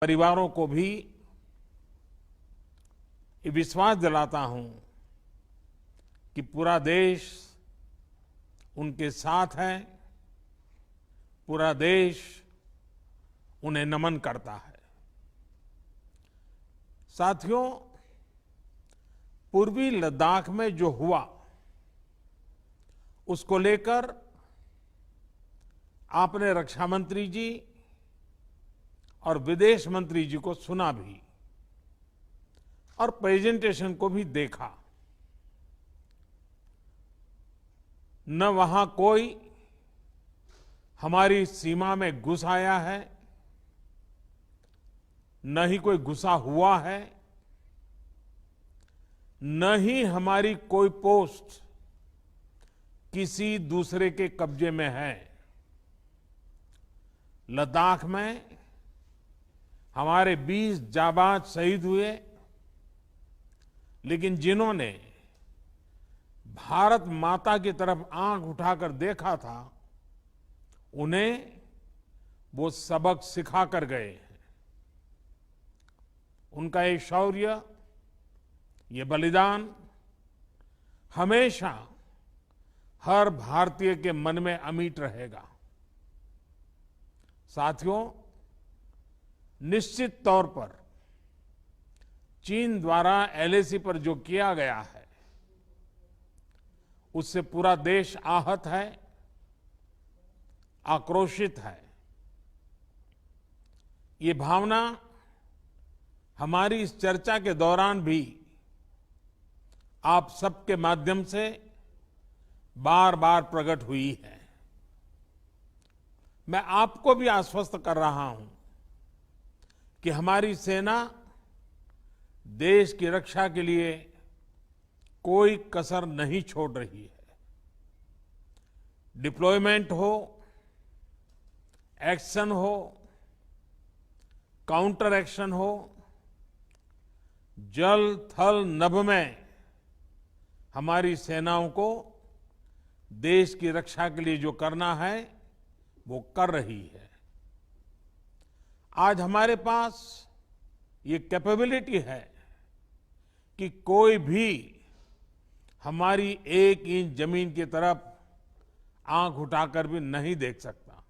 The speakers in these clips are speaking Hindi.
परिवारों को भी ये विश्वास दिलाता हूं कि पूरा देश उनके साथ है, पूरा देश उन्हें नमन करता है। साथियों, पूर्वी लद्दाख में जो हुआ उसको लेकर आपने रक्षा मंत्री जी और विदेश मंत्री जी को सुना भी और प्रेजेंटेशन को भी देखा। न वहां कोई हमारी सीमा में घुस आया है, न ही कोई घुसा हुआ है, न ही हमारी कोई पोस्ट किसी दूसरे के कब्जे में है। लद्दाख में हमारे 20 जाबाज शहीद हुए, लेकिन जिन्होंने भारत माता की तरफ आंख उठाकर देखा था, उन्हें वो सबक सिखा कर गए हैं। उनका ये शौर्य, ये बलिदान हमेशा हर भारतीय के मन में अमिट रहेगा। साथियों, निश्चित तौर पर चीन द्वारा एलएसी पर जो किया गया है, उससे पूरा देश आहत है, आक्रोशित है। ये भावना हमारी इस चर्चा के दौरान भी आप सबके माध्यम से बार बार प्रकट हुई है। मैं आपको भी आश्वस्त कर रहा हूं कि हमारी सेना देश की रक्षा के लिए कोई कसर नहीं छोड़ रही है। डिप्लॉयमेंट हो, एक्शन हो, काउंटर एक्शन हो, जल थल नभ में हमारी सेनाओं को देश की रक्षा के लिए जो करना है वो कर रही है। आज हमारे पास ये कैपेबिलिटी है कि कोई भी हमारी 1 इंच जमीन की तरफ आंख उठाकर भी नहीं देख सकता।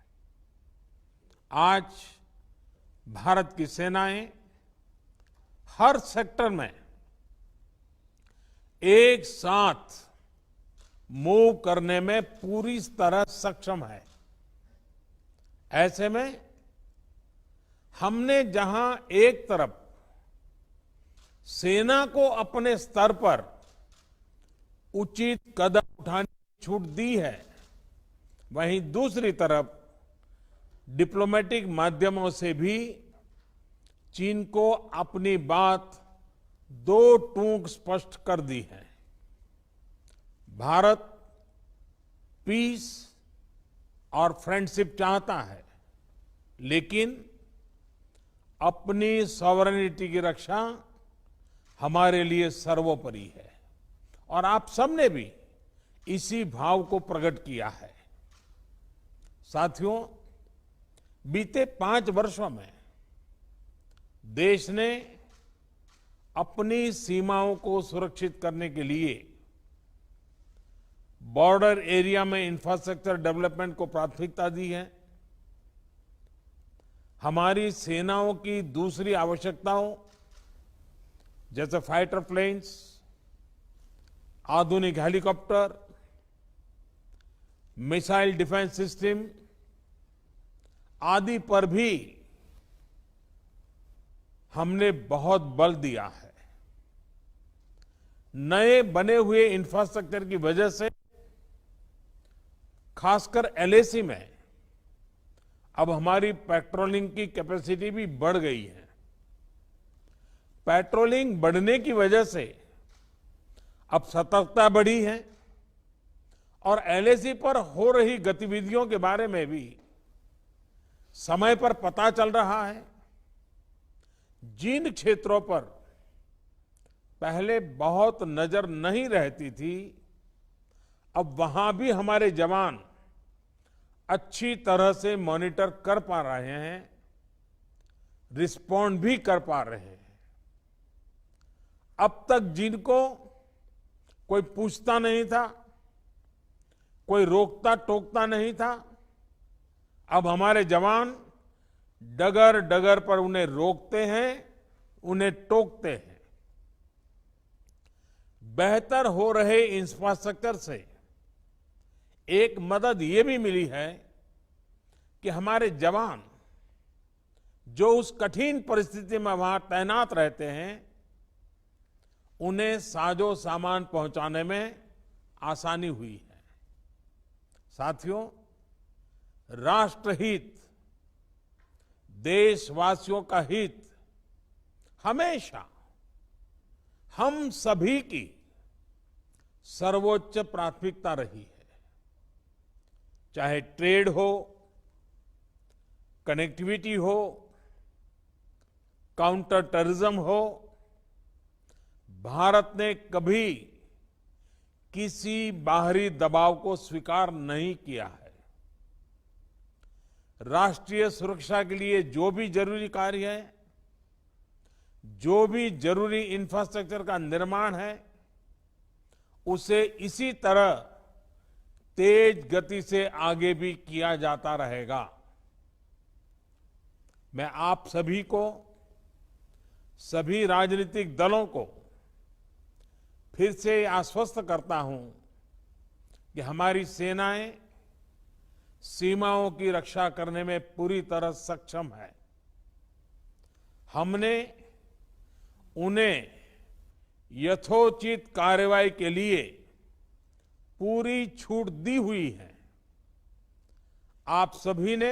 आज भारत की सेनाएं हर सेक्टर में एक साथ मूव करने में पूरी तरह सक्षम है। ऐसे में हमने जहां एक तरफ सेना को अपने स्तर पर उचित कदम उठाने की छूट दी है, वहीं दूसरी तरफ डिप्लोमेटिक माध्यमों से भी चीन को अपनी बात दो टूक स्पष्ट कर दी है। भारत पीस और फ्रेंडशिप चाहता है, लेकिन अपनी सॉवरेनिटी की रक्षा हमारे लिए सर्वोपरि है और आप सबने भी इसी भाव को प्रकट किया है। साथियों, बीते 5 वर्षों में देश ने अपनी सीमाओं को सुरक्षित करने के लिए बॉर्डर एरिया में इंफ्रास्ट्रक्चर डेवलपमेंट को प्राथमिकता दी है। हमारी सेनाओं की दूसरी आवश्यकताओं जैसे फाइटर प्लेन्स, आधुनिक हेलीकॉप्टर, मिसाइल डिफेंस सिस्टम आदि पर भी हमने बहुत बल दिया है। नए बने हुए इंफ्रास्ट्रक्चर की वजह से खासकर एलएसी में अब हमारी पेट्रोलिंग की कैपेसिटी भी बढ़ गई है। पेट्रोलिंग बढ़ने की वजह से अब सतर्कता बढ़ी है और एलएसी पर हो रही गतिविधियों के बारे में भी समय पर पता चल रहा है। जिन क्षेत्रों पर पहले बहुत नजर नहीं रहती थी, अब वहां भी हमारे जवान अच्छी तरह से मॉनिटर कर पा रहे हैं। रिस्पॉन्ड भी कर पा रहे हैं। अब तक जिनको कोई पूछता नहीं था, कोई रोकता टोकता नहीं था, अब हमारे जवान डगर डगर पर उन्हें रोकते हैं, उन्हें टोकते हैं। बेहतर हो रहे इंफ्रास्ट्रक्चर से एक मदद ये भी मिली है कि हमारे जवान जो उस कठिन परिस्थिति में वहां तैनात रहते हैं, उन्हें साजो सामान पहुंचाने में आसानी हुई है। साथियों, राष्ट्रहित, देशवासियों का हित हमेशा हम सभी की सर्वोच्च प्राथमिकता रही है। चाहे ट्रेड हो, कनेक्टिविटी हो, काउंटर टेररिज्म हो, भारत ने कभी किसी बाहरी दबाव को स्वीकार नहीं किया है। राष्ट्रीय सुरक्षा के लिए जो भी जरूरी कार्य है, जो भी जरूरी इंफ्रास्ट्रक्चर का निर्माण है, उसे इसी तरह तेज गति से आगे भी किया जाता रहेगा। मैं आप सभी को, सभी राजनीतिक दलों को फिर से आश्वस्त करता हूं कि हमारी सेनाएं सीमाओं की रक्षा करने में पूरी तरह सक्षम है। हमने उन्हें यथोचित कार्रवाई के लिए पूरी छूट दी हुई है। आप सभी ने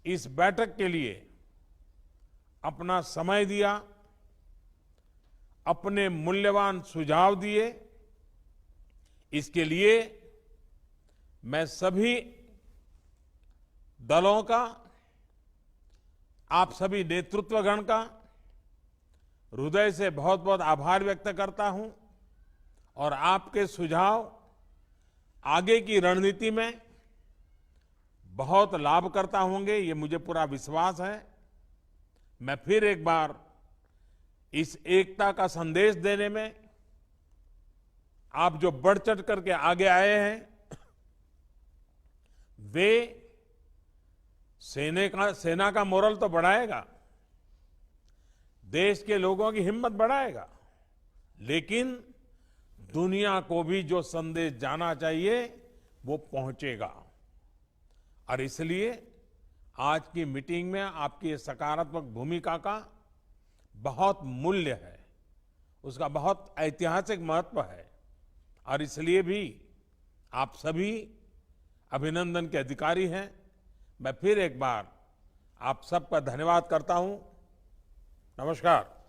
इस बैठक के लिए अपना समय दिया, अपने मूल्यवान सुझाव दिए। इसके लिए मैं सभी दलों का, आप सभी नेतृत्वगण का हृदय से बहुत बहुत आभार व्यक्त करता हूं और आपके सुझाव आगे की रणनीति में बहुत लाभकर्ता होंगे, ये मुझे पूरा विश्वास है। मैं फिर एक बार इस एकता का संदेश देने में आप जो बढ़ चढ़ करके आगे आए हैं, वे सेना का मोरल तो बढ़ाएगा, देश के लोगों की हिम्मत बढ़ाएगा, लेकिन दुनिया को भी जो संदेश जाना चाहिए वो पहुंचेगा। और इसलिए आज की मीटिंग में आपकी सकारात्मक भूमिका का बहुत मूल्य है, उसका बहुत ऐतिहासिक महत्व है। और इसलिए भी आप सभी अभिनंदन के अधिकारी हैं। मैं फिर एक बार आप सबका धन्यवाद करता हूं। नमस्कार।